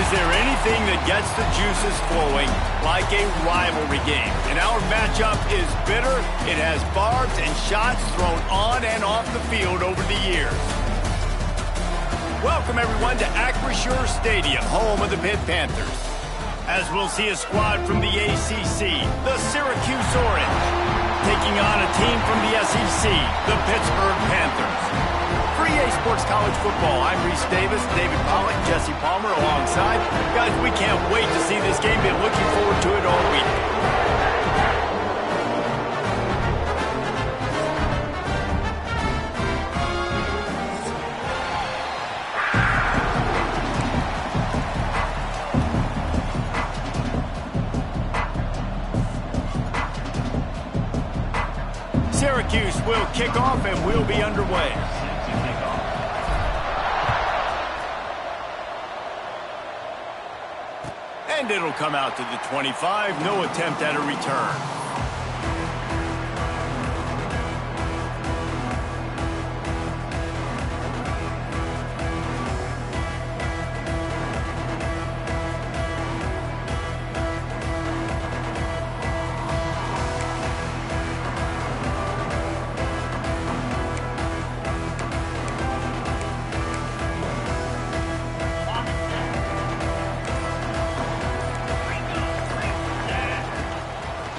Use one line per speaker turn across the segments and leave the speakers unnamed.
Is there anything that gets the juices flowing like a rivalry game? And our matchup is bitter. It has barbs and shots thrown on and off the field over the years. Welcome, everyone, to Acrisure Stadium, home of the Pitt Panthers. As we'll see a squad from the ACC, the Syracuse Orange, taking on a team from the SEC, the Pittsburgh Panthers. For EA Sports College Football, I'm Reese Davis, David Pollack, Jesse Palmer alongside. Guys, we can't wait to see this game. Been looking forward to it all week. Syracuse will kick off and we'll be underway. And it'll come out to the 25. No attempt at a return.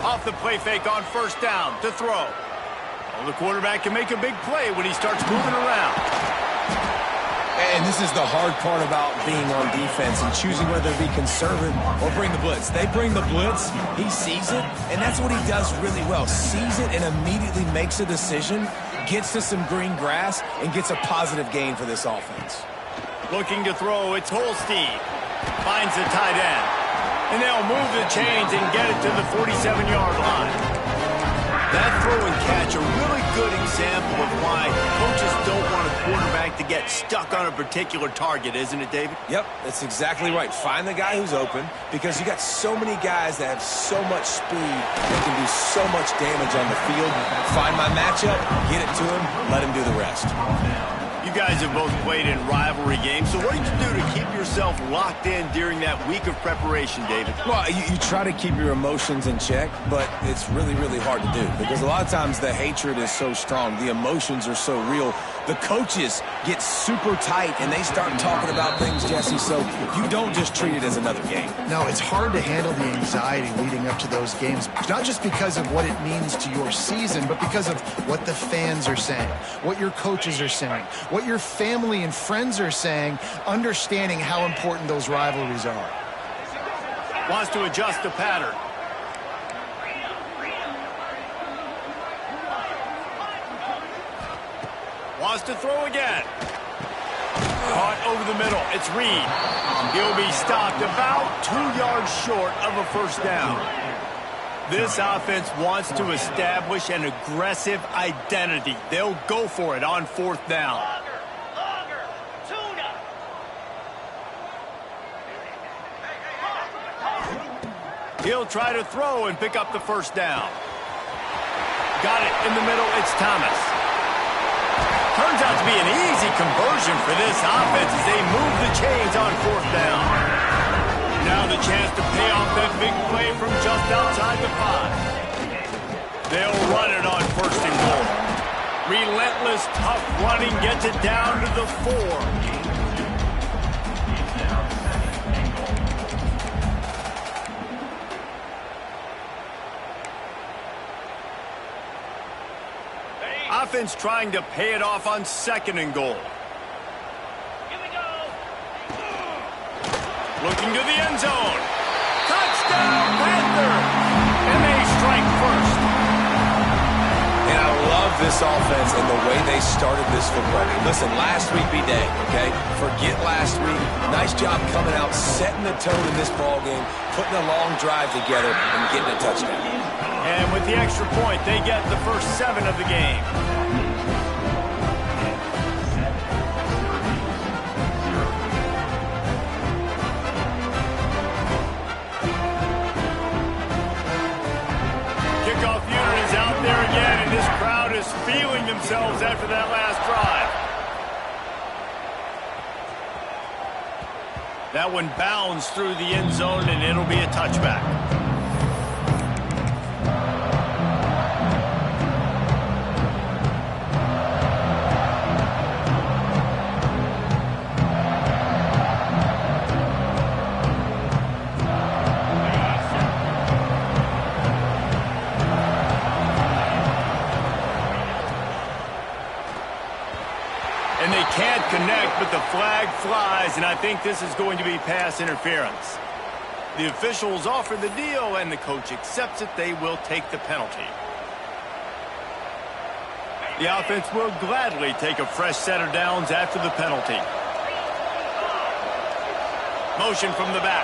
Off the play fake on first down to throw. Well, the quarterback can make a big play when he starts moving around.
And this is the hard part about being on defense and choosing whether to be conservative or bring the blitz. They bring the blitz, he sees it, and that's what he does really well. Sees it and immediately makes a decision, gets to some green grass, and gets a positive gain for this offense.
Looking to throw, it's Holstein. Finds the tight end. And they'll move the chains and get it to the 47-yard line. That throw and catch, a really good example of why coaches don't want a quarterback to get stuck on a particular target, isn't it, David?
Yep, that's exactly right. Find the guy who's open because you got so many guys that have so much speed that can do so much damage on the field. Find my matchup, get it to him, let him do the rest.
You guys have both played in rivalry games, so what did you do to keep yourself locked in during that week of preparation, David?
Well, you try to keep your emotions in check, but it's really, really hard to do because a lot of times the hatred is so strong, the emotions are so real. The coaches get super tight and they start talking about things, Jesse, so you don't just treat it as another game.
No, it's hard to handle the anxiety leading up to those games, not just because of what it means to your season, but because of what the fans are saying, what your coaches are saying, what your family and friends are saying, understanding how important those rivalries are.
Wants to adjust the pattern. Wants to throw again. Caught over the middle. It's Reed. He'll be stopped about 2 yards short of a first down. This offense wants to establish an aggressive identity. They'll go for it on fourth down. He'll try to throw and pick up the first down. Got it in the middle. It's Thomas. Turns out to be an easy conversion for this offense as they move the chains on fourth down. Now the chance to pay off that big play from just outside the 5. They'll run it on first and goal. Relentless, tough running gets it down to the 4. Offense trying to pay it off on second and goal. Here we go. Looking to the end zone. Touchdown, Panthers! And they strike first.
And I love this offense and the way they started this football game. Listen, last week be day, okay? Forget last week. Nice job coming out, setting the tone in this ball game, putting a long drive together, and getting a touchdown.
And with the extra point, they get the first 7 of the game. Kickoff unit is out there again, and this crowd is feeling themselves after that last drive. That one bounds through the end zone, and it'll be a touchback. And they can't connect, but the flag flies, and I think this is going to be pass interference. The officials offer the deal, and the coach accepts it. They will take the penalty. The offense will gladly take a fresh set of downs after the penalty. Motion from the back.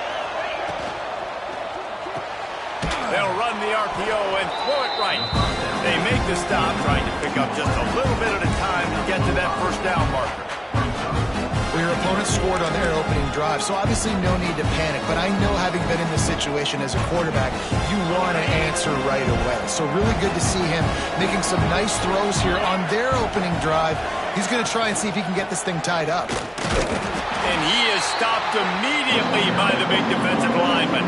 They'll run the RPO and throw it right. They make the stop, trying to pick up just a little bit at a time to get to that first down marker.
Well, your opponent scored on their opening drive, so obviously no need to panic. But I know, having been in this situation as a quarterback, you want to answer right away. So really good to see him making some nice throws here on their opening drive. He's going to try and see if he can get this thing tied up.
And he is stopped immediately by the big defensive lineman.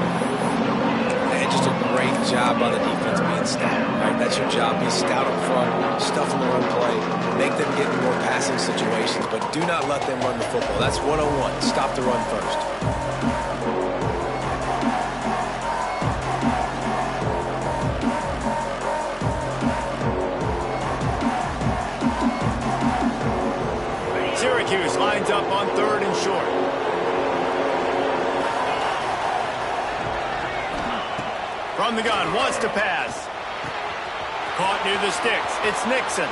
And just a great job by the defense being stout, right? That's your job. Be stout up front, stuff in the run play, make them get in more passing situations, but do not let them run the football. That's 101. Stop the run first.
Syracuse lines up on 3rd and short. From the gun, wants to pass. Caught near the sticks. It's Nixon.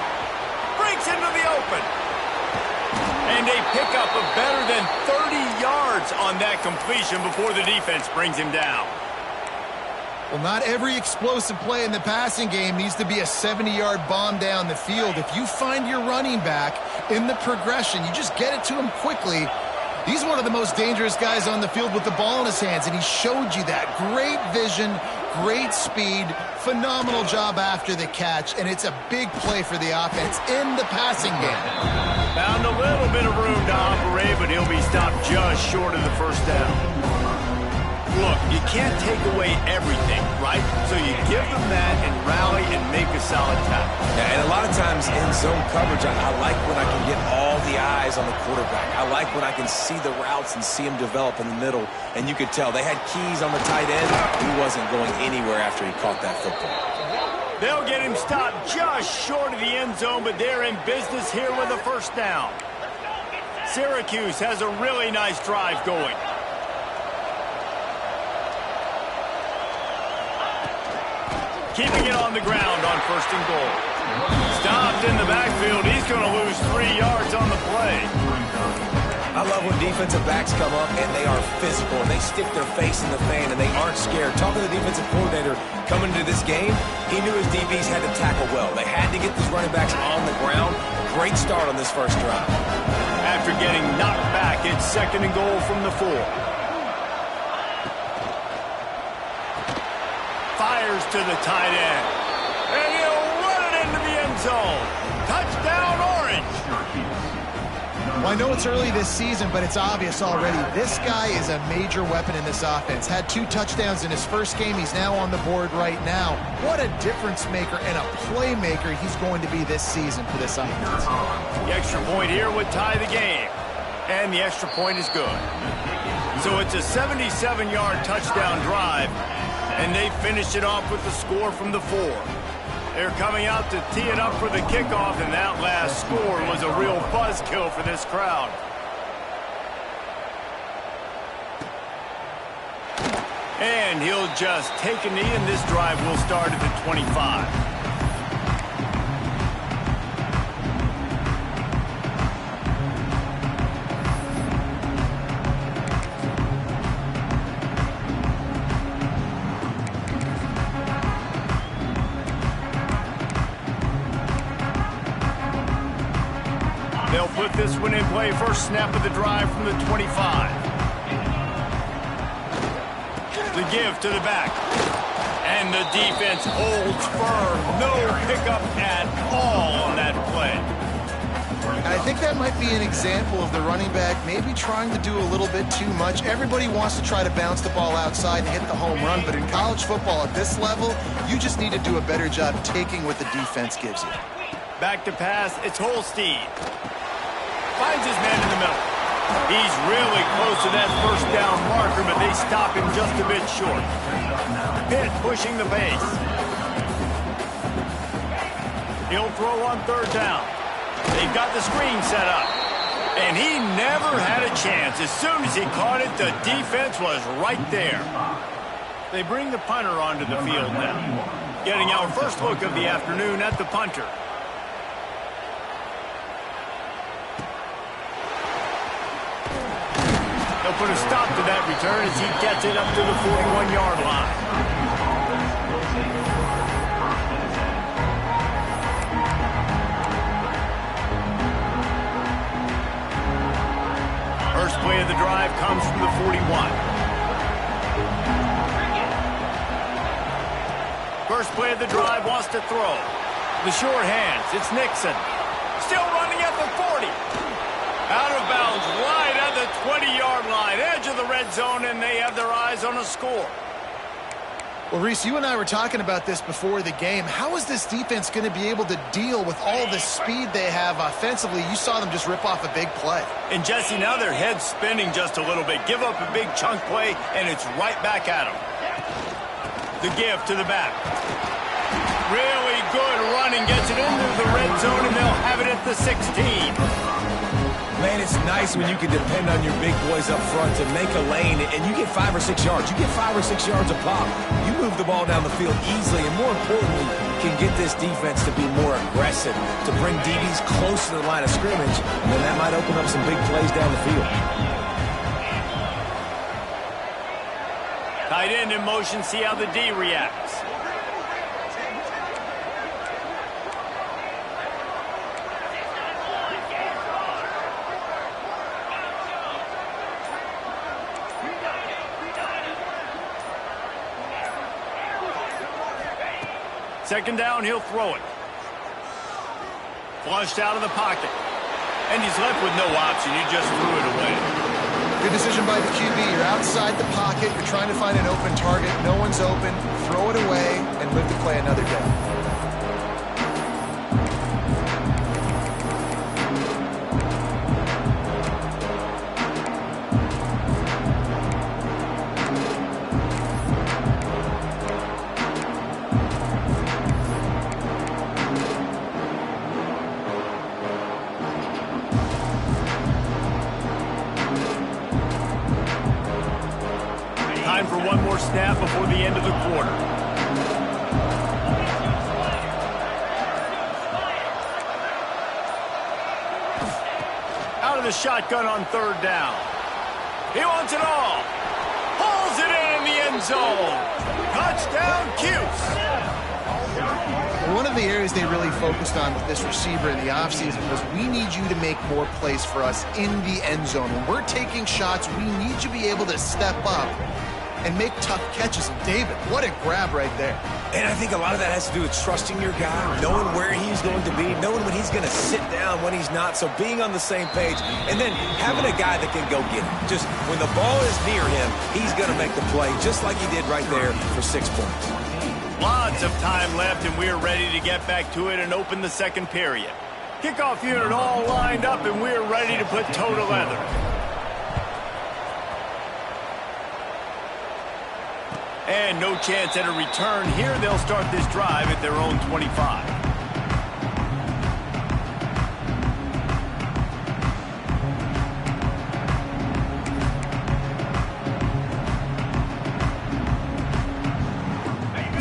Breaks into the open. And a pickup of better than 30 yards on that completion before the defense brings him down.
Well, not every explosive play in the passing game needs to be a 70-yard bomb down the field. If you find your running back in the progression, you just get it to him quickly. He's one of the most dangerous guys on the field with the ball in his hands, and he showed you that. Great vision, great speed, phenomenal job after the catch, and it's a big play for the offense in the passing game.
Found a little bit of room to operate, but he'll be stopped just short of the first down. Look, you can't take away everything, right? So you give them that and rally and make a solid tackle.
Yeah, and a lot of times in zone coverage, I like when I can get all the eyes on the quarterback. I like when I can see the routes and see him develop in the middle. And you could tell they had keys on the tight end. He wasn't going anywhere after he caught that football.
They'll get him stopped just short of the end zone, but they're in business here with a first down. Syracuse has a really nice drive going. Keeping it on the ground on 1st and goal. Stopped in the backfield. He's going to lose 3 yards on the play.
I love when defensive backs come up and they are physical and they stick their face in the fan and they aren't scared. Talking to the defensive coordinator coming into this game, he knew his DBs had to tackle well. They had to get these running backs on the ground. Great start on this first drive.
After getting knocked back, it's 2nd and goal from the 4. Fires to the tight end. And he'll run it into the end zone. Touchdown, Orange.
Well, I know it's early this season, but it's obvious already. This guy is a major weapon in this offense. Had 2 touchdowns in his first game. He's now on the board right now. What a difference maker and a playmaker he's going to be this season for this offense.
The extra point here would tie the game. And the extra point is good. So it's a 77-yard touchdown drive. And they finished it off with the score from the 4. They're coming out to tee it up for the kickoff, and that last score was a real buzzkill for this crowd. And he'll just take a knee, and this drive will start at the 25. They'll put this one in play. First snap of the drive from the 25. The give to the back. And the defense holds firm. No pickup at all on that play.
I think that might be an example of the running back maybe trying to do a little bit too much. Everybody wants to try to bounce the ball outside and hit the home run, but in college football at this level, you just need to do a better job taking what the defense gives you.
Back to pass, it's Holstein. Finds his man in the middle. He's really close to that first down marker, but they stop him just a bit short. Pitt pushing the base. He'll throw on third down. They've got the screen set up. And he never had a chance. As soon as he caught it, the defense was right there. They bring the punter onto the field now. Getting our first look of the afternoon at the punter. They'll put a stop to that return as he gets it up to the 41-yard line. First play of the drive comes from the 41. First play of the drive wants to throw. The short hands, it's Nixon. Still running at the 40. Out of bounds, right at the 20-yard line, edge of the red zone, and they have their eyes on a score.
Well, Reese, you and I were talking about this before the game. How is this defense going to be able to deal with all the speed they have offensively? You saw them just rip off a big play.
And, Jesse, now their head's spinning just a little bit. Give up a big chunk play, and it's right back at them. The give to the back. Really good running, gets it into the red zone, and they'll have it at the 16.
Man, it's nice when you can depend on your big boys up front to make a lane, and you get 5 or 6 yards. You get 5 or 6 yards a pop. You move the ball down the field easily, and more importantly, can get this defense to be more aggressive, to bring DBs close to the line of scrimmage, and then that might open up some big plays down the field.
Tight end in motion, see how the D reacts. Second down, he'll throw it. Flushed out of the pocket. And he's left with no option. He just threw it away.
Good decision by the QB. You're outside the pocket. You're trying to find an open target. No one's open. Throw it away and live to play another day.
Time for one more snap before the end of the quarter. Out of the shotgun on third down. He wants it all. Pulls it in the end zone. Touchdown, Cuse.
One of the areas they really focused on with this receiver in the offseason was we need you to make more plays for us in the end zone. When we're taking shots, we need you to be able to step up and make tough catches. And David, what a grab right there.
And I think a lot of that has to do with trusting your guy, knowing where he's going to be, knowing when he's going to sit down, when he's not, so being on the same page, and then having a guy that can go get it. Just when the ball is near him, he's going to make the play, just like he did right there for 6 points.
Lots of time left, and we're ready to get back to it and open the second period. Kickoff unit all lined up, and we're ready to put toe to leather. And no chance at a return here. They'll start this drive at their own 25.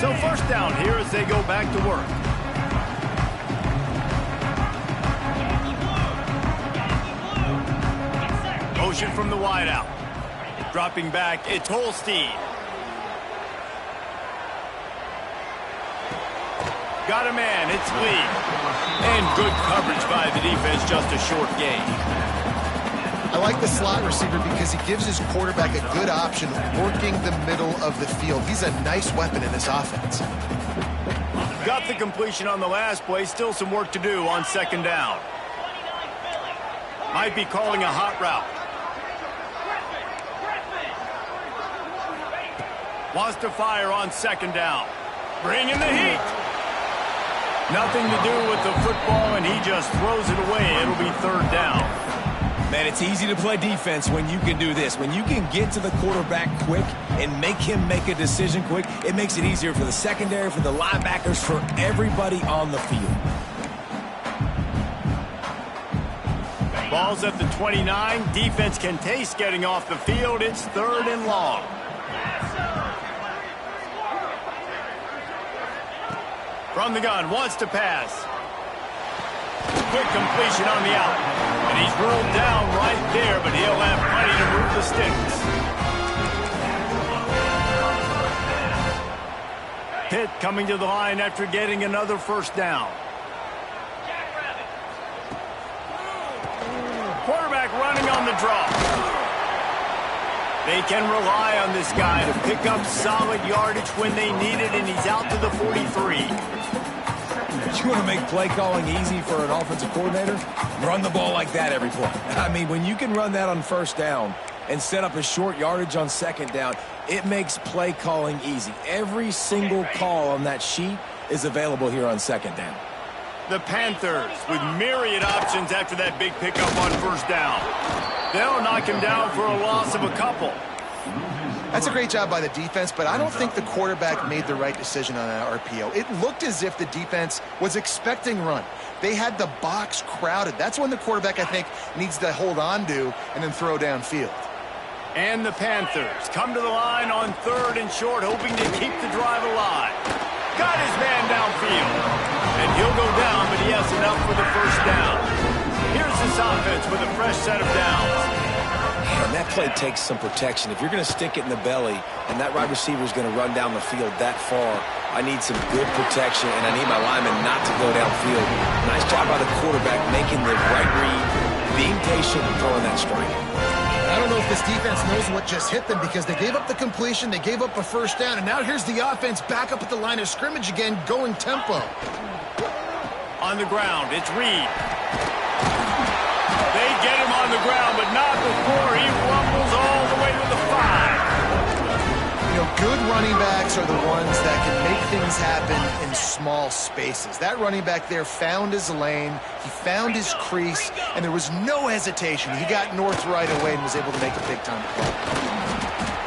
So first down here as they go back to work. Motion from the wideout. Dropping back, it's Holstein. Got a man, it's Lee. And good coverage by the defense, just a short gain.
I like the slot receiver because he gives his quarterback a good option working the middle of the field. He's a nice weapon in this offense.
Got the completion on the last play, still some work to do on second down. Might be calling a hot route. Wants to fire on second down. Bringing the heat. Nothing to do with the football, and he just throws it away. It'll be third down.
Man, it's easy to play defense when you can do this. When you can get to the quarterback quick and make him make a decision quick, it makes it easier for the secondary, for the linebackers, for everybody on the field.
Ball's at the 29. Defense can taste getting off the field. It's third and long. From the gun, wants to pass. Quick completion on the out. And he's ruled down right there, but he'll have plenty to move the sticks. Pitt coming to the line after getting another first down. Quarterback running on the draw. They can rely on this guy to pick up solid yardage when they need it, and he's out to the 43.
You want to make play calling easy for an offensive coordinator? Run the ball like that every play. I mean, when you can run that on first down and set up a short yardage on second down, it makes play calling easy. Every single call on that sheet is available here on second down.
The Panthers with myriad options after that big pickup on first down. They'll knock him down for a loss of a couple.
That's a great job by the defense, but I don't think the quarterback made the right decision on that RPO. It looked as if the defense was expecting run. They had the box crowded. That's when the quarterback, I think, needs to hold on to and then throw downfield.
And the Panthers come to the line on third and short, hoping to keep the drive alive. Got his man downfield. And he'll go down, but he has enough for the first down. Here's this offense with a fresh set of downs.
And that play takes some protection. If you're going to stick it in the belly and that wide receiver is going to run down the field that far, I need some good protection, and I need my lineman not to go downfield. Nice job by the quarterback making the right read, being patient, and throwing that strike.
I don't know if this defense knows what just hit them because they gave up the completion, they gave up a first down, and now here's the offense back up at the line of scrimmage again, going tempo.
On the ground, it's Reed. They get him on the ground, but not before he rumbles all the way to the 5.
You know, good running backs are the ones that can make things happen in small spaces. That running back there found his lane, he found his crease, and there was no hesitation. He got north right away and was able to make a big-time play.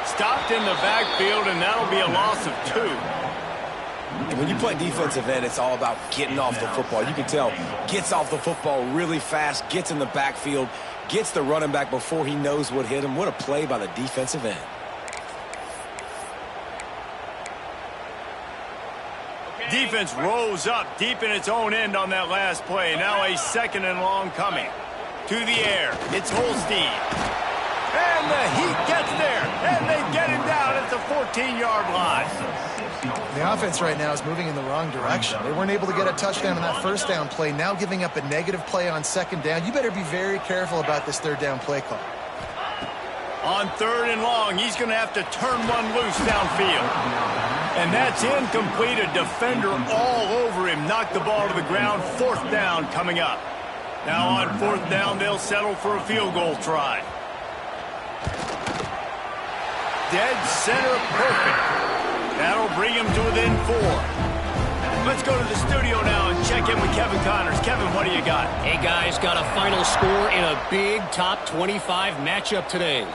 Stopped in the backfield, and that'll be a loss of 2.
When you play defensive end, it's all about getting off the football. You can tell, gets off the football really fast, gets in the backfield, gets the running back before he knows what hit him. What a play by the defensive end.
Defense rose up deep in its own end on that last play. Now a second and long coming. To the air, it's Holstein. And the Heat gets there, and they get him down at the 14-yard line.
The offense right now is moving in the wrong direction. They weren't able to get a touchdown on that first down play, now giving up a negative play on second down. You better be very careful about this third down play call.
On third and long, he's going to have to turn one loose downfield. And that's incomplete. A defender all over him. Knocked the ball to the ground. Fourth down coming up. Now on fourth down, they'll settle for a field goal try. Dead center perfect. That'll bring him to within 4. Let's go to the studio now and check in with Kevin Connors. Kevin, what do you got?
Hey, guys, got a final score in a big top 25 matchup today.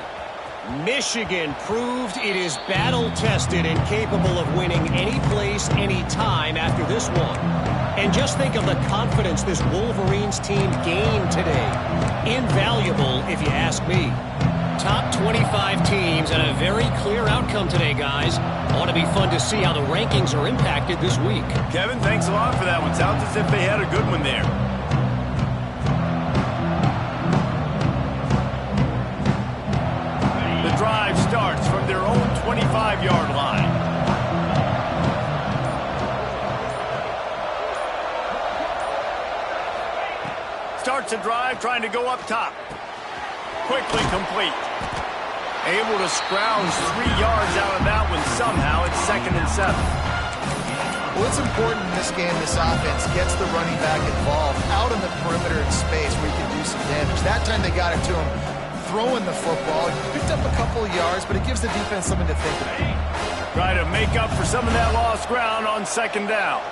Michigan proved it is battle-tested and capable of winning any place, any time after this one. And just think of the confidence this Wolverines team gained today. Invaluable, if you ask me. Top 25 teams and a very clear outcome today, guys. Ought to be fun to see how the rankings are impacted this week.
Kevin, thanks a lot for that one. Sounds as if they had a good one there. The drive starts from their own 25-yard line. Starts a drive trying to go up top. Quickly complete. Able to scrounge 3 yards out of that one somehow. It's 2nd and 7.
What's important in this game, this offense gets the running back involved out in the perimeter in space where he can do some damage. That time they got it to him throwing the football. He picked up a couple of yards, but it gives the defense something to think about.
Try to make up for some of that lost ground on second down.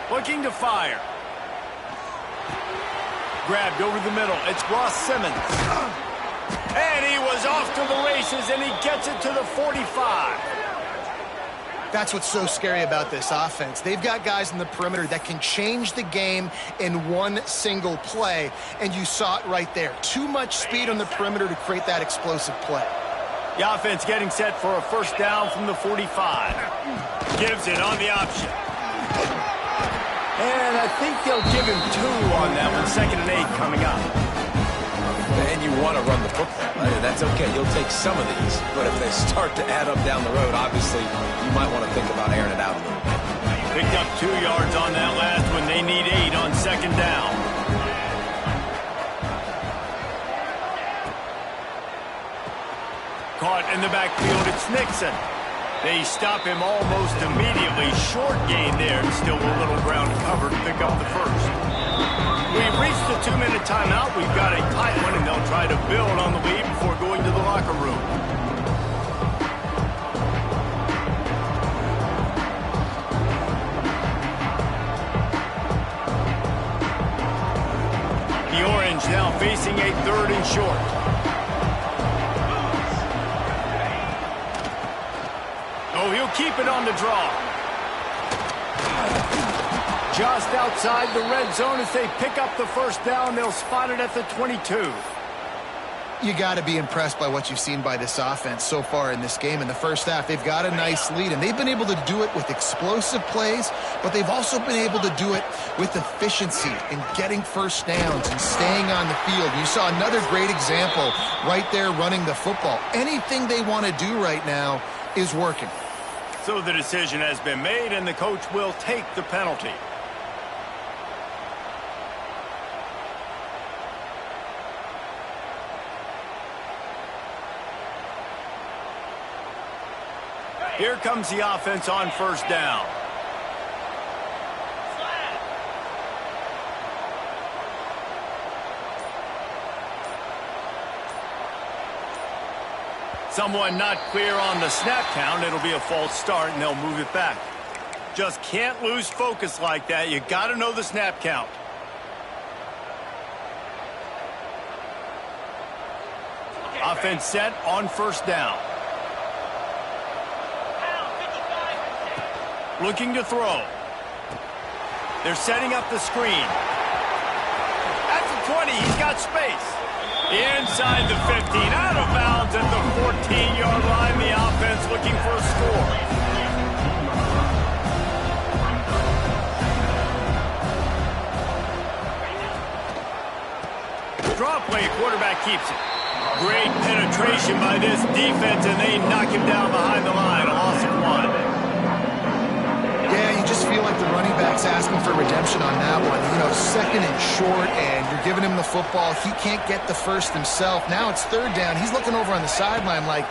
Looking to fire. Grabbed over the middle. It's Ross Simmons. And he was off to the races, and he gets it to the 45.
That's what's so scary about this offense. They've got guys in the perimeter that can change the game in one single play, and you saw it right there. Too much speed on the perimeter to create that explosive play.
The offense getting set for a first down from the 45. Gives it on the option. And I think they'll give him 2 on that one. 2nd and 8 coming up.
And you want to run the football. That's okay. You'll take some of these. But if they start to add up down the road, obviously, you might want to think about airing it out a little bit.
Picked up 2 yards on that last one. They need 8 on 2nd down. Caught in the backfield. It's Nixon. They stop him almost immediately. Short gain there. Still a little ground covered to pick up the first. We've reached the 2-minute timeout. We've got a tight one, and they'll try to build on the lead before going to the locker room. The Orange now facing a 3rd and short. Oh, he'll keep it on the draw. Just outside the red zone as they pick up the first down. They'll spot it at the 22.
You got to be impressed by what you've seen by this offense so far in this game. In the first half, they've got a nice lead, and they've been able to do it with explosive plays, but they've also been able to do it with efficiency and getting first downs and staying on the field. You saw another great example right there running the football. Anything they want to do right now is working.
So the decision has been made, and the coach will take the penalty. Here comes the offense on first down. Someone not clear on the snap count. It'll be a false start, and they'll move it back. Just can't lose focus like that. You got to know the snap count. Offense set on first down. Looking to throw. They're setting up the screen. At the 20, he's got space. Inside the 15, out of bounds at the 14-yard line. The offense looking for a score. Draw play, quarterback keeps it. Great penetration by this defense, and they knock him down behind the line. A loss of 1.
Yeah, you just feel like the running back's asking for redemption on that one. You know, 2nd and short, and you're giving him the football. He can't get the first himself. Now it's 3rd down. He's looking over on the sideline like,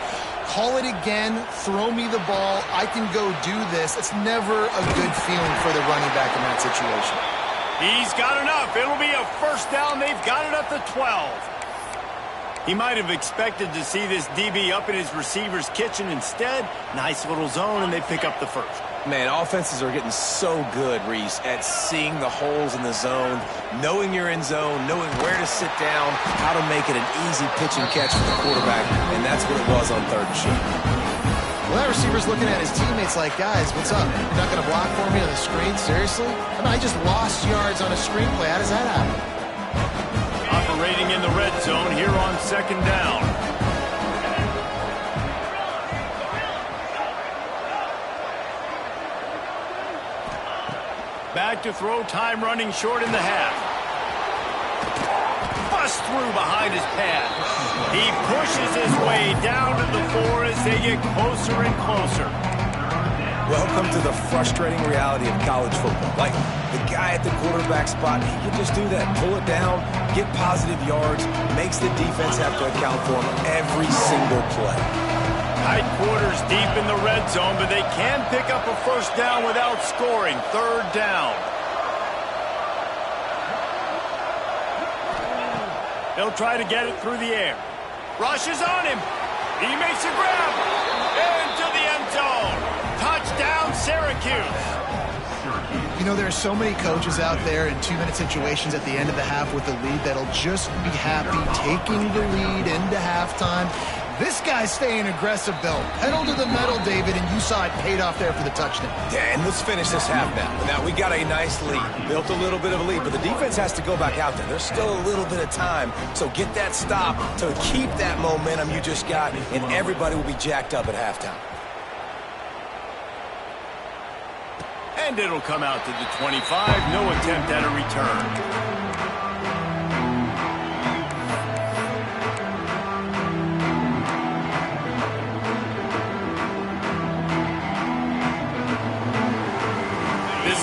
call it again, throw me the ball, I can go do this. It's never a good feeling for the running back in that situation.
He's got enough. It'll be a first down. They've got it at the 12. He might have expected to see this DB up in his receiver's kitchen. Instead, nice little zone, and they pick up the first.
Man, offenses are getting so good, Reese, at seeing the holes in the zone, knowing you're in zone, knowing where to sit down, how to make it an easy pitch and catch for the quarterback, and that's what it was on 3rd and short.
Well, that receiver's looking at his teammates like, guys, what's up? You're not going to block for me on the screen? Seriously? I mean, I just lost yards on a screenplay. How does that happen?
Operating in the red zone here on 2nd down. Back to throw, time running short in the half. Bust through behind his pad. He pushes his way down to the 4 as they get closer and closer.
Welcome to the frustrating reality of college football. Like, the guy at the quarterback spot, he can just do that. Pull it down, get positive yards, makes the defense have to account for him every single play.
Tight quarters deep in the red zone, but they can pick up a first down without scoring. Third down. They'll try to get it through the air. Rushes on him. He makes a grab. Into the end zone. Touchdown, Syracuse.
You know, there are so many coaches out there in 2-minute situations at the end of the half with the lead that'll just be happy taking the lead into halftime. This guy's staying aggressive, though. Pedal to the metal, David, and you saw it paid off there for the touchdown.
Yeah, and let's finish this half now. Now, we got a nice lead. Built a little bit of a lead, but the defense has to go back out there. There's still a little bit of time, so get that stop to keep that momentum you just got, and everybody will be jacked up at halftime.
And it'll come out to the 25. No attempt at a return.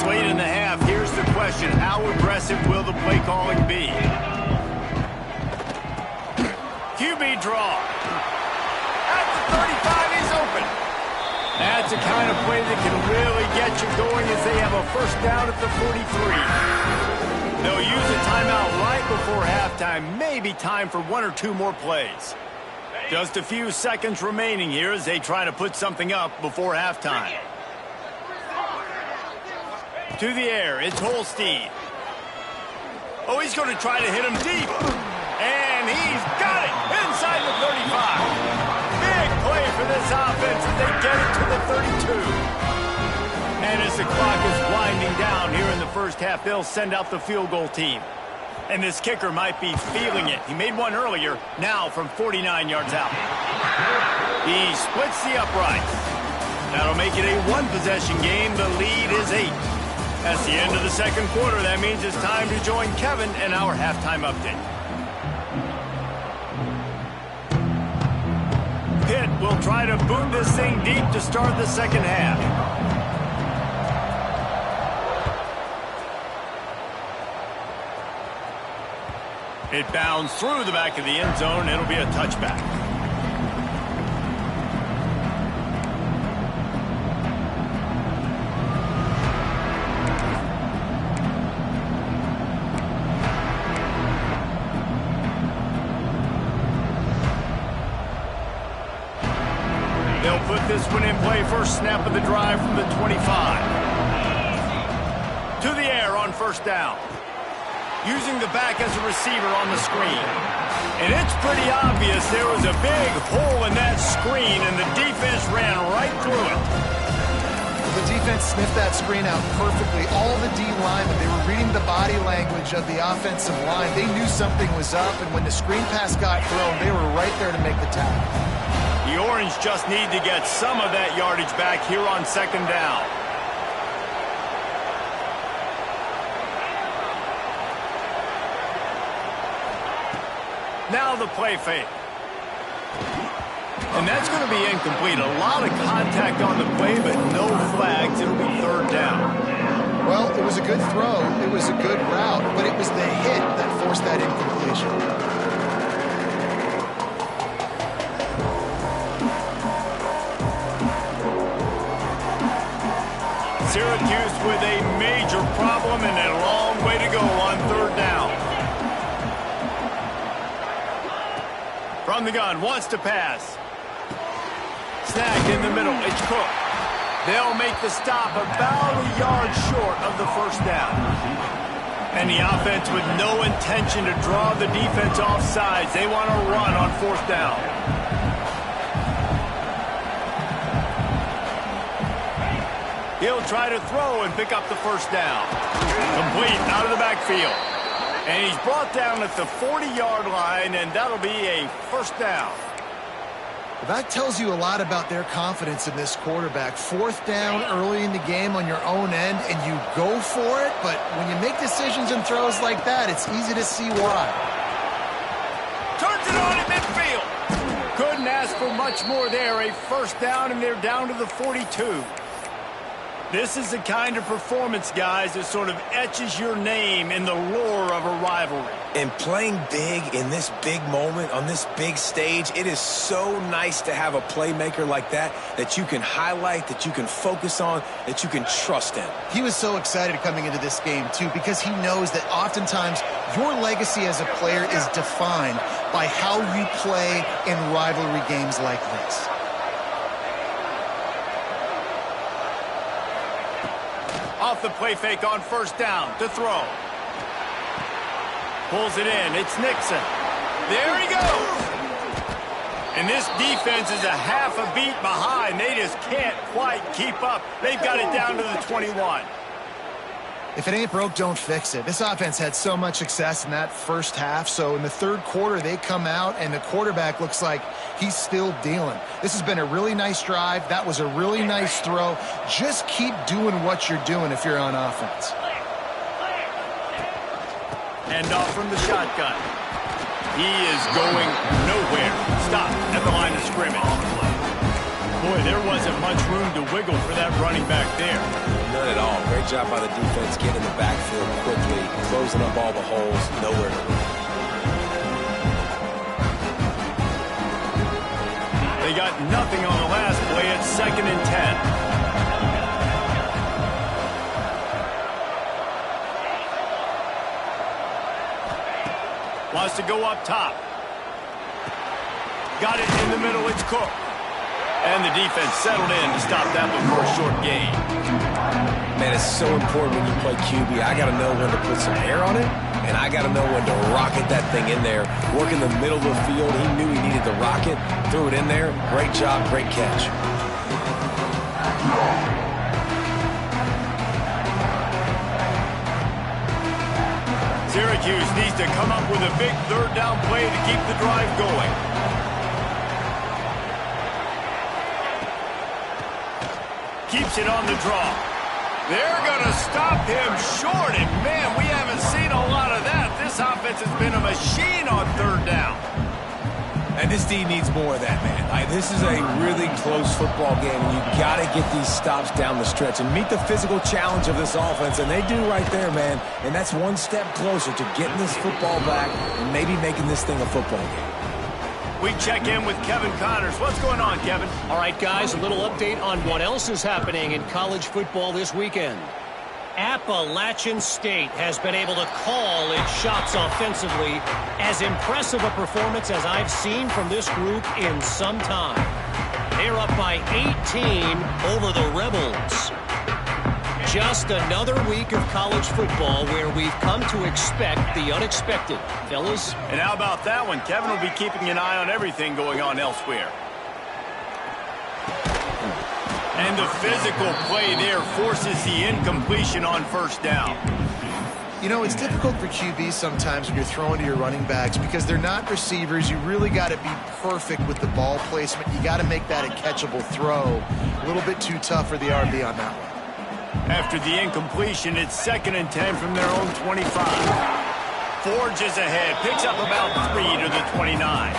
Late in the half, here's the question. How aggressive will the play calling be? QB draw. At the 35, he's open. That's the kind of play that can really get you going as they have a first down at the 43. They'll use a timeout right before halftime. Maybe time for one or two more plays. Just a few seconds remaining here as they try to put something up before halftime. To the air, it's Holstein. Oh, he's going to try to hit him deep. And he's got it inside the 35. Big play for this offense as they get it to the 32. And as the clock is winding down here in the first half, they'll send out the field goal team. And this kicker might be feeling it. He made one earlier, now from 49 yards out. He splits the uprights. That'll make it a one-possession game. The lead is 8. That's the end of the second quarter. That means it's time to join Kevin and our halftime update. Pitt will try to boot this thing deep to start the second half. It bounds through the back of the end zone. It'll be a touchback. They'll put this one in play. First snap of the drive from the 25. To the air on first down. Using the back as a receiver on the screen. And it's pretty obvious there was a big hole in that screen, and the defense ran right through it.
The defense sniffed that screen out perfectly. All the D linemen, they were reading the body language of the offensive line. They knew something was up, and when the screen pass got thrown, they were right there to make the tackle.
The Orange just need to get some of that yardage back here on second down. Now the play fake. And that's going to be incomplete. A lot of contact on the play, but no flags. It'll be third down.
Well, it was a good throw. It was a good route, but it was the hit that forced that incompletion.
Syracuse with a major problem and a long way to go on third down. From the gun, wants to pass. Snagged in the middle, it's Cook. They'll make the stop about a yard short of the first down. And the offense with no intention to draw the defense off sides. They want to run on fourth down. He'll try to throw and pick up the first down. Complete out of the backfield. And he's brought down at the 40-yard line, and that'll be a first down.
Well, that tells you a lot about their confidence in this quarterback. Fourth down early in the game on your own end, and you go for it, but when you make decisions and throws like that, it's easy to see why.
Turns it on in midfield. Couldn't ask for much more there. A first down, and they're down to the 42. This is the kind of performance, guys, that sort of etches your name in the lore of a rivalry.
And playing big in this big moment, on this big stage, it is so nice to have a playmaker like that you can highlight, that you can focus on, that you can trust in.
He was so excited coming into this game, too, because he knows that oftentimes your legacy as a player is defined by how you play in rivalry games like this.
Off the play fake on first down to throw. Pulls it in. It's Nixon. There he goes. And this defense is a half a beat behind. They just can't quite keep up. They've got it down to the 21.
If it ain't broke, don't fix it. This offense had so much success in that first half, so in the third quarter, they come out, and the quarterback looks like he's still dealing. This has been a really nice drive. That was a really nice throw. Just keep doing what you're doing if you're on offense.
And off from the shotgun. He is going nowhere. Stop at the line of scrimmage. Boy, there wasn't much room to wiggle for that running back there.
None at all. Great job by the defense getting in the backfield quickly, closing up all the holes, nowhere to run.
They got nothing on the last play. It's 2nd and 10. Wants to go up top. Got it in the middle. It's Cook. And the defense settled in to stop that one for a short gain.
Man, it's so important when you play QB. I got to know when to put some air on it, and I got to know when to rocket that thing in there. Work in the middle of the field. He knew he needed to rocket. Threw it in there. Great job. Great catch.
Syracuse needs to come up with a big third down play to keep the drive going. Keeps it on the draw. They're going to stop him short, and man, we haven't seen a lot of that. This offense has been a machine on third down.
And this D needs more of that, man. This is a really close football game, and you got to get these stops down the stretch and meet the physical challenge of this offense, and they do right there, man. And that's one step closer to getting this football back and maybe making this thing a football game.
We check in with Kevin Connors. What's going on, Kevin?
All right, guys, a little update on what else is happening in college football this weekend. Appalachian State has been able to call its shots offensively. As impressive a performance as I've seen from this group in some time. They're up by 18 over the Rebels. Just another week of college football where we've come to expect the unexpected. Fellas?
And how about that one? Kevin will be keeping an eye on everything going on elsewhere. And the physical play there forces the incompletion on first down.
You know, it's difficult for QBs sometimes when you're throwing to your running backs because they're not receivers. You really got to be perfect with the ball placement. You got to make that a catchable throw. A little bit too tough for the RB on that one.
After the incompletion, it's 2nd and 10 from their own 25. Forges ahead, picks up about 3 to the 29.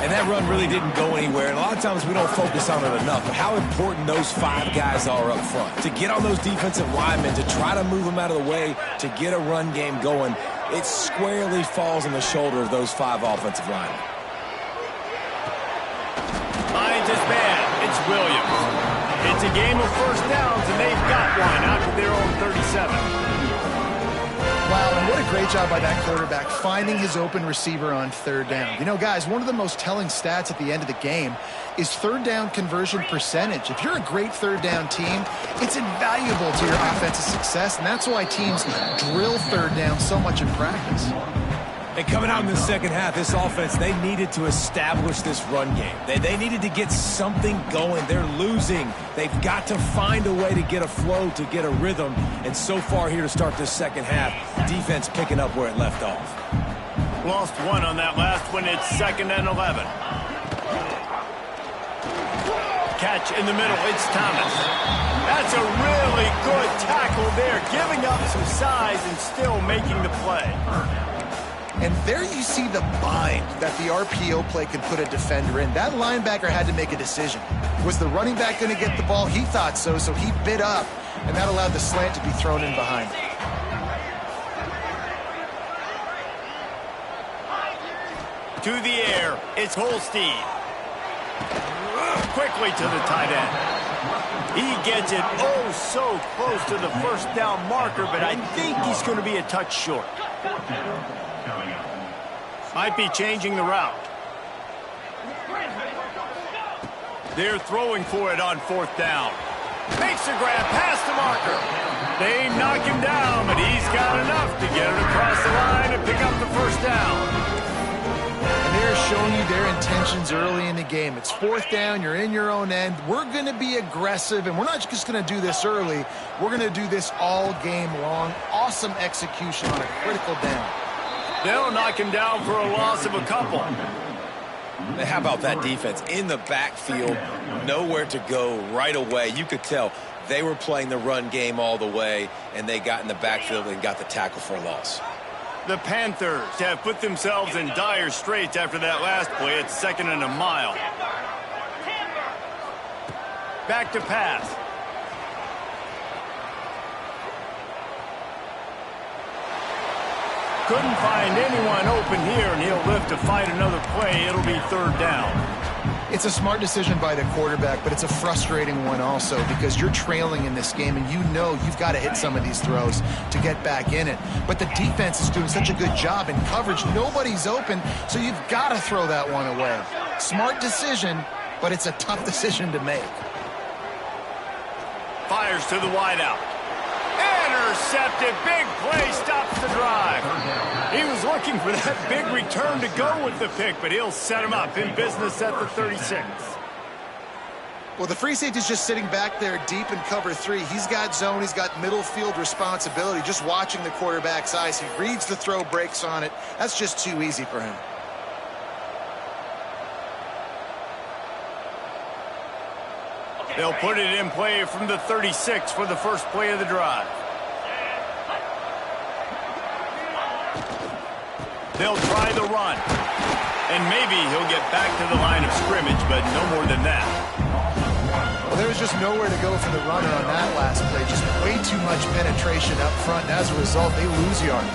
And that run really didn't go anywhere. And a lot of times we don't focus on it enough. But how important those 5 guys are up front. To get on those defensive linemen, to try to move them out of the way, to get a run game going, it squarely falls on the shoulder of those 5 offensive linemen.
Finds his man. It's Williams. It's a game of first downs, and they've got one out to their own 37.
Wow, and what a great job by that quarterback finding his open receiver on third down. You know, guys, one of the most telling stats at the end of the game is third down conversion percentage. If you're a great third down team, it's invaluable to your offensive success, and that's why teams drill third down so much in practice.
And coming out in the second half, this offense, they needed to establish this run game. They needed to get something going. They're losing. They've got to find a way to get a flow, to get a rhythm. And so far here to start this second half, defense picking up where it left off.
Lost one on that last one. It's 2nd and 11. Catch in the middle. It's Thomas. That's a really good tackle there, giving up some size and still making the play.
And there you see the bind that the RPO play can put a defender in. That linebacker had to make a decision. Was the running back going to get the ball? He thought so, so he bit up, and that allowed the slant to be thrown in behind.
To the air, it's Holstein. Quickly to the tight end. He gets it oh so close to the first down marker, but I think he's going to be a touch short. Might be changing the route. They're throwing for it on fourth down. Makes a grab past the marker. They knock him down, but he's got enough to get it across the line and pick up the first down.
And they're showing you their intentions early in the game. It's fourth down, you're in your own end. We're going to be aggressive, and we're not just going to do this early. We're going to do this all game long. Awesome execution on a critical down.
They'll knock him down for a loss of a couple.
How about that defense in the backfield? Nowhere to go right away. You could tell they were playing the run game all the way, and they got in the backfield and got the tackle for a loss.
The Panthers have put themselves in dire straits after that last play. It's 2nd and a mile. Back to pass. Couldn't find anyone open here, and he'll live to fight another play. It'll be 3rd down.
It's a smart decision by the quarterback, but it's a frustrating one also because you're trailing in this game and you know you've got to hit some of these throws to get back in it. But the defense is doing such a good job in coverage. Nobody's open, so you've got to throw that one away. Smart decision, but it's a tough decision to make.
Fires to the wideout. Intercepted. Big play stops the drive. He was looking for that big return to go with the pick, but he'll set him up in business at the 36.
Well, the free safety's just sitting back there deep in cover 3. He's got zone. He's got middle field responsibility. Just watching the quarterback's eyes. He reads the throw, breaks on it. That's just too easy for him.
They'll put it in play from the 36 for the first play of the drive. They'll try the run. And maybe he'll get back to the line of scrimmage, but no more than that.
Well, there was just nowhere to go for the runner on that last play. Just way too much penetration up front, and as a result, they lose yardage.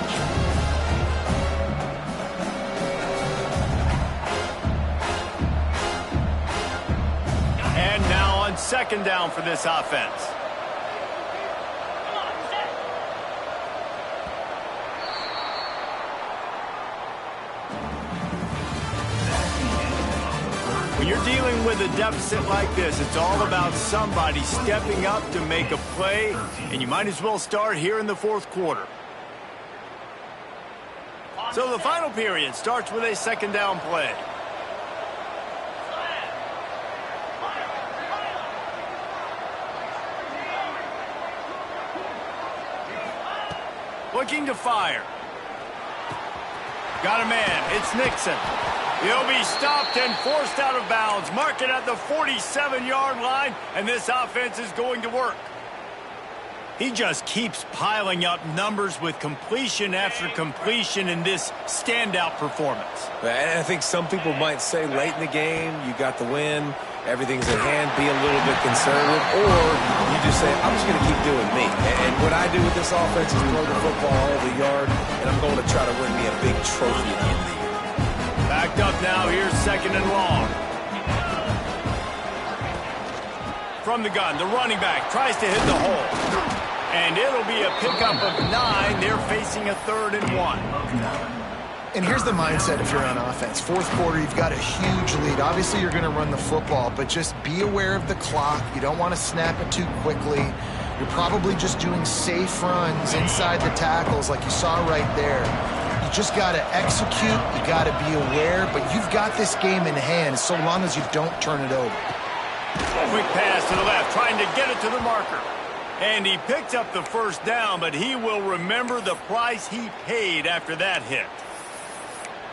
And now on 2nd down for this offense. When you're dealing with a deficit like this, it's all about somebody stepping up to make a play, and you might as well start here in the 4th quarter. So the final period starts with a 2nd down play. Looking to fire. Got a man. It's Nixon. He'll be stopped and forced out of bounds. Mark it at the 47-yard line, and this offense is going to work. He just keeps piling up numbers with completion after completion in this standout performance.
And I think some people might say late in the game, you got the win, everything's in hand, be a little bit conservative, or you just say, I'm just going to keep doing me. And what I do with this offense is throw the football all over the yard, and I'm going to try to win me a big trophy at the end of the year.
Backed up now, here's 2nd and long. From the gun, the running back tries to hit the hole. And it'll be a pickup of 9. They're facing a 3rd and 1.
And here's the mindset if you're on offense. 4th quarter, you've got a huge lead. Obviously, you're going to run the football, but just be aware of the clock. You don't want to snap it too quickly. You're probably just doing safe runs inside the tackles like you saw right there. You just got to execute. You got to be aware, but you've got this game in hand so long as you don't turn it over.
Quick pass to the left, trying to get it to the marker. And he picked up the first down, but he will remember the price he paid after that hit.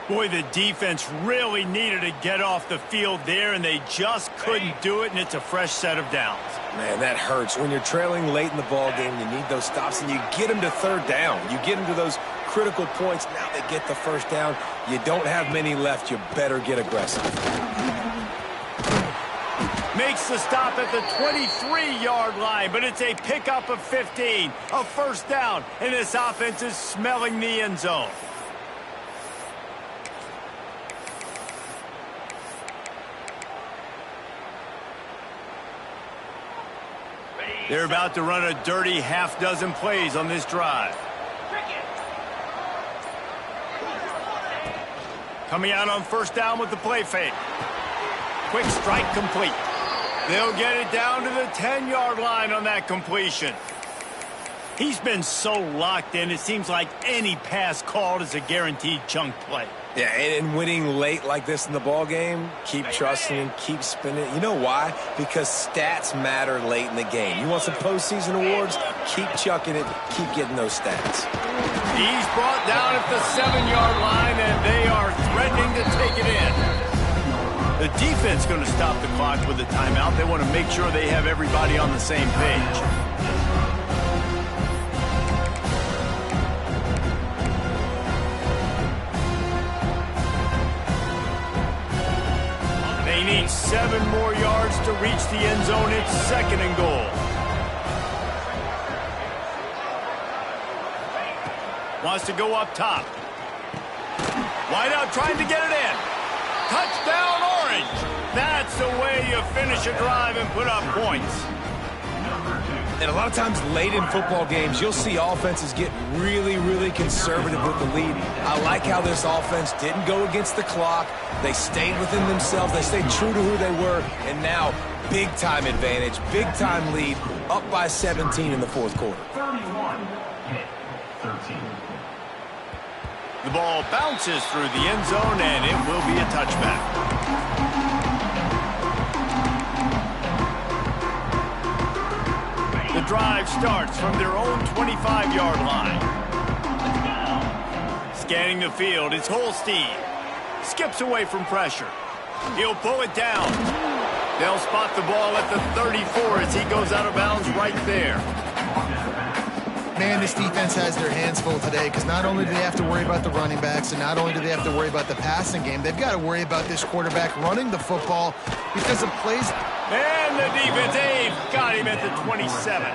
Boy, the defense really needed to get off the field there, and they just couldn't do it, and it's a fresh set of downs.
Man, that hurts. When you're trailing late in the ball game, you need those stops, and you get them to 3rd down. You get them to those critical points. Now they get the first down. You don't have many left. You better get aggressive.
Makes the stop at the 23-yard line, but it's a pickup of 15. A first down, and this offense is smelling the end zone. They're about to run a dirty half-dozen plays on this drive. Coming out on first down with the play fake. Quick strike complete. They'll get it down to the 10-yard line on that completion. He's been so locked in, it seems like any pass called is a guaranteed chunk play.
Yeah, and winning late like this in the ball game, keep trusting him, keep spinning. You know why? Because stats matter late in the game. You want some postseason awards? Keep chucking it, keep getting those stats.
He's brought down at the 7-yard line, and they are threatening to take it in. The defense going to stop the clock with a timeout. They want to make sure they have everybody on the same page. They need 7 more yards to reach the end zone. It's 2nd and goal. Wants to go up top. Wide out trying to get it in. Touchdown, Orange. That's the way you finish a drive and put up points.
And a lot of times late in football games, you'll see offenses get really, really conservative with the lead. I like how this offense didn't go against the clock. They stayed within themselves. They stayed true to who they were. And now, big-time advantage, big-time lead, up by 17 in the fourth quarter.
31-13. The ball bounces through the end zone, and it will be a touchback. The drive starts from their own 25-yard line. Scanning the field, it's Holstein. Skips away from pressure. He'll pull it down. They'll spot the ball at the 34 as he goes out of bounds right there.
Man, this defense has their hands full today because not only do they have to worry about the running backs and not only do they have to worry about the passing game, they've got to worry about this quarterback running the football because of plays.
And the defense, they've got him at the 27.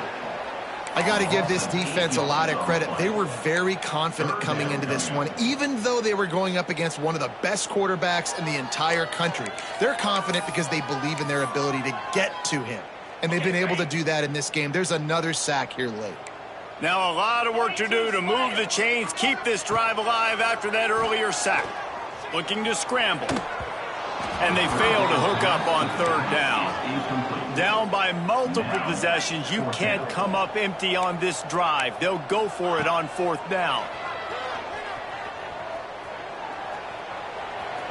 I got to give this defense a lot of credit. They were very confident coming into this one, even though they were going up against one of the best quarterbacks in the entire country. They're confident because they believe in their ability to get to him, and they've been able to do that in this game. There's another sack here late.
Now a lot of work to do to move the chains, keep this drive alive after that earlier sack. Looking to scramble. And they fail to hook up on 3rd down. Down by multiple possessions, you can't come up empty on this drive. They'll go for it on 4th down.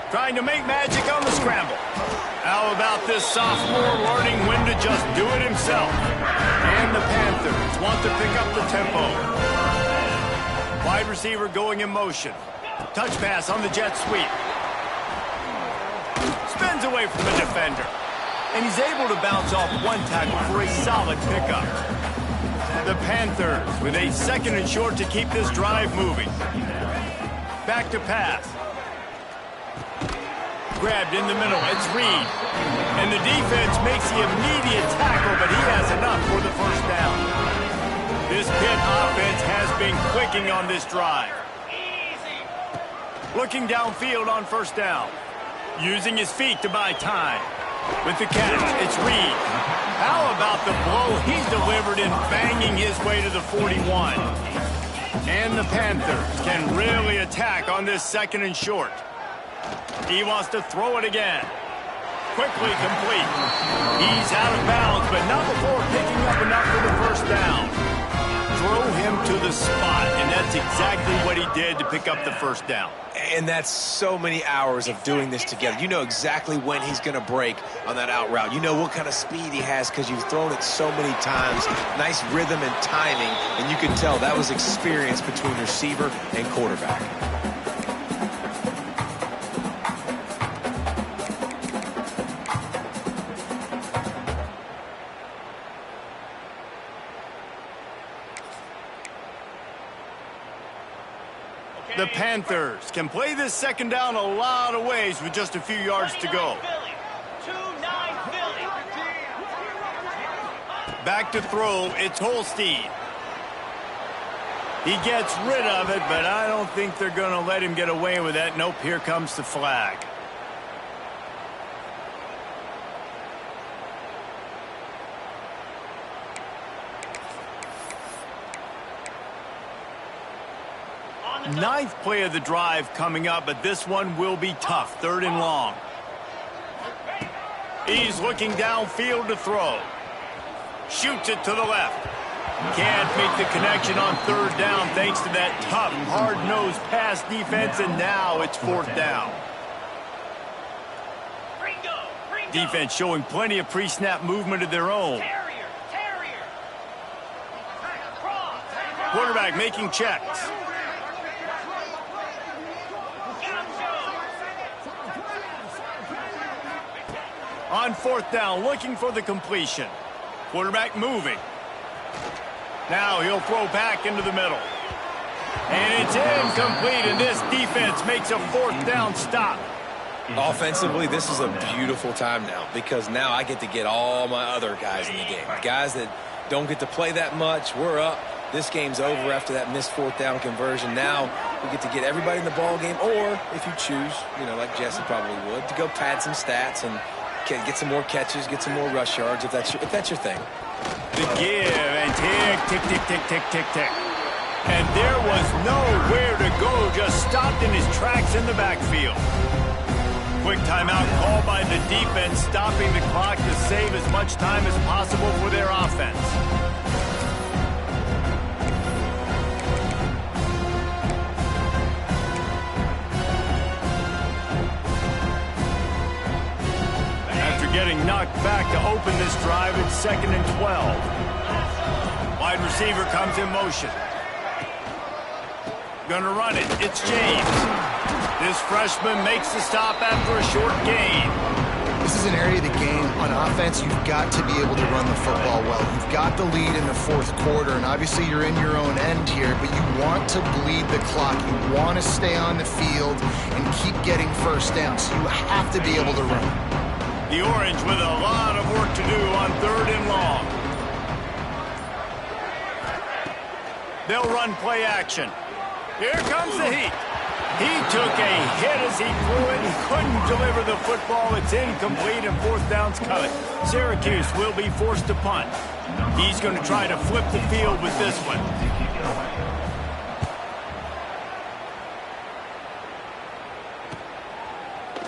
Trying to make magic on the scramble. How about this sophomore learning when to just do it himself? And the Panthers want to pick up the tempo. Wide receiver going in motion. Touch pass on the jet sweep. Spins away from the defender. And he's able to bounce off one tackle for a solid pickup. The Panthers with a 2nd and short to keep this drive moving. Back to pass. Grabbed in the middle, it's Reed. And the defense makes the immediate tackle, but he has enough for the first down. This Pitt offense has been clicking on this drive. Looking downfield on 1st down. Using his feet to buy time. With the catch, it's Reed. How about the blow he's delivered in banging his way to the 41? And the Panthers can really attack on this 2nd and short. He wants to throw it again. Quickly complete. He's out of bounds, but not before picking up enough for the first down. Throw him to the spot, and that's exactly what he did to pick up the first down.
And that's so many hours of doing this together. You know exactly when he's going to break on that out route. You know what kind of speed he has because you've thrown it so many times. Nice rhythm and timing, and you can tell that was experience between receiver and quarterback.
The Panthers can play this second down a lot of ways with just a few yards to go. Back to throw, it's Holstein. He gets rid of it, but I don't think they're going to let him get away with that. Nope, here comes the flag. Ninth play of the drive coming up, but this one will be tough. 3rd and long. He's looking downfield to throw. Shoots it to the left. Can't make the connection on 3rd down thanks to that tough, hard-nosed pass defense, and now it's 4th down. Defense showing plenty of pre-snap movement of their own. Quarterback making checks. On 4th down, looking for the completion. Quarterback moving. Now he'll throw back into the middle. And it's incomplete, and this defense makes a 4th down stop.
Offensively, this is a beautiful time now because now I get to get all my other guys in the game. Guys that don't get to play that much, we're up. This game's over after that missed 4th down conversion. Now we get to get everybody in the ball game, or if you choose, like Jesse probably would, to go pad some stats and get some more catches, get some more rush yards if that's your thing.
The give and tick, tick, tick, tick, tick, tick. And there was nowhere to go, just stopped in his tracks in the backfield. Quick timeout called by the defense, stopping the clock to save as much time as possible for their offense. Getting knocked back to open this drive. It's 2nd and 12. Wide receiver comes in motion. Gonna run it. It's James. This freshman makes the stop after a short gain.
This is an area of the game on offense you've got to be able to run the football well. You've got the lead in the 4th quarter, and obviously you're in your own end here, but you want to bleed the clock. You want to stay on the field and keep getting 1st down, so you have to be able to run.
The Orange with a lot of work to do on 3rd and long. They'll run play action. Here comes the heat. He took a hit as he threw it. He couldn't deliver the football. It's incomplete, and 4th down's coming. Syracuse will be forced to punt. He's going to try to flip the field with this one.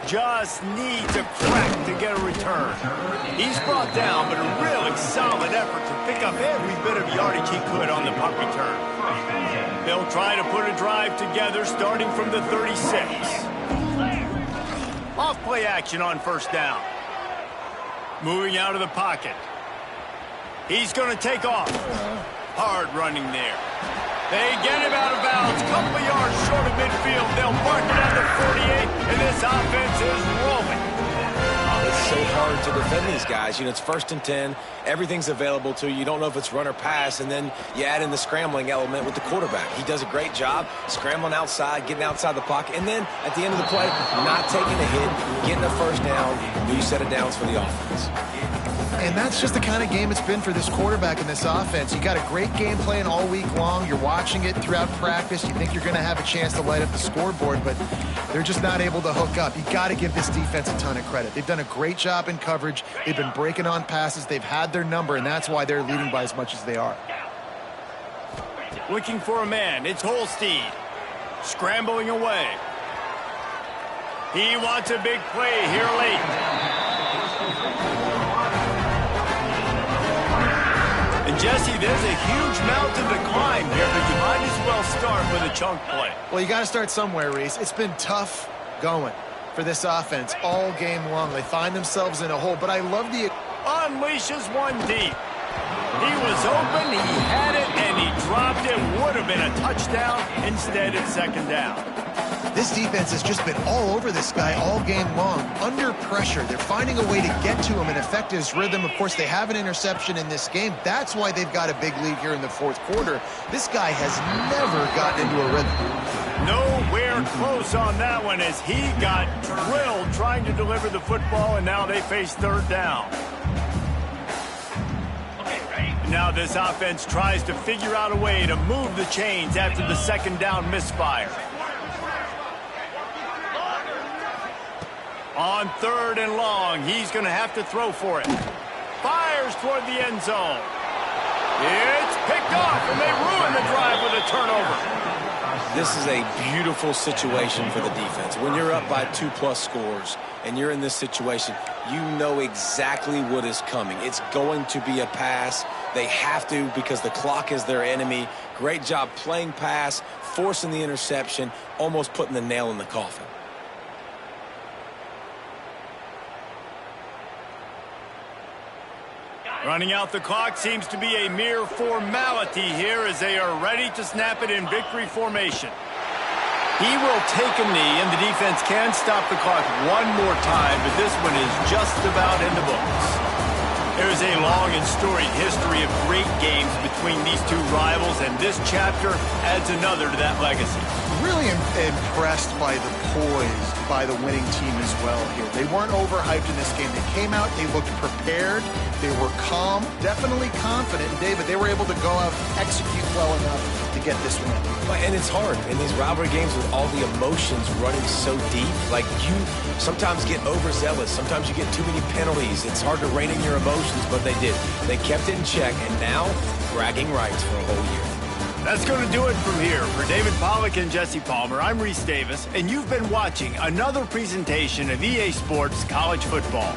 Just needs a crack to get a return. He's brought down, but a really solid effort to pick up every bit of yardage he could on the punt return. They'll try to put a drive together starting from the 36. Off play action on 1st down. Moving out of the pocket. He's going to take off. Hard running there. They get him out of bounds, couple of yards short of midfield. They'll mark it at the 48, and this offense is rolling.
It's so hard to defend these guys. It's 1st and 10. Everything's available to you. You don't know if it's run or pass, and then you add in the scrambling element with the quarterback. He does a great job scrambling outside, getting outside the pocket, and then at the end of the play, not taking a hit, getting a 1st down, new set of downs for the offense.
And that's just the kind of game it's been for this quarterback in this offense. You got a great game plan all week long. You're watching it throughout practice. You think you're going to have a chance to light up the scoreboard, but they're just not able to hook up. You got to give this defense a ton of credit. They've done a great job in coverage. They've been breaking on passes. They've had their number, and that's why they're leading by as much as they are.
Looking for a man. It's Holstein. Scrambling away. He wants a big play here late. And Jesse, there's a huge mountain to climb here, but you might as well start with a chunk play.
Well, you got to start somewhere, Reese. It's been tough going for this offense all game long. They find themselves in a hole, but I love the...
Unleashes one deep. He was open, he had it, and he dropped it. Would have been a touchdown. Instead, it's 2nd down.
This defense has just been all over this guy all game long. Under pressure, they're finding a way to get to him and affect his rhythm. Of course, they have an interception in this game. That's why they've got a big lead here in the 4th quarter. This guy has never gotten into a rhythm.
No They're close on that one as he got drilled trying to deliver the football, and now they face third down. Now this offense tries to figure out a way to move the chains after the second down misfire. On third and long, he's going to have to throw for it. Fires toward the end zone. It's picked off, and they ruin the drive with a turnover.
This is a beautiful situation for the defense. When you're up by 2+ scores and you're in this situation, you know exactly what is coming. It's going to be a pass. They have to because the clock is their enemy. Great job playing pass, forcing the interception, almost putting the nail in the coffin.
Running out the clock seems to be a mere formality here as they are ready to snap it in victory formation. He will take a knee, and the defense can stop the clock one more time, but this one is just about in the books. There's a long and storied history of great games between these two rivals, and this chapter adds another to that legacy.
Really impressed by the poise by the winning team as well here. They weren't overhyped in this game. They came out, they looked prepared, they were calm, definitely confident. And David, they were able to go out and execute well enough to get this win.
And it's hard in these rivalry games with all the emotions running so deep. Like, you sometimes get overzealous. Sometimes you get too many penalties. It's hard to rein in your emotions, but they did. They kept it in check, and now bragging rights for a whole year.
That's going to do it from here. For David Pollack and Jesse Palmer, I'm Reese Davis, and you've been watching another presentation of EA Sports College Football.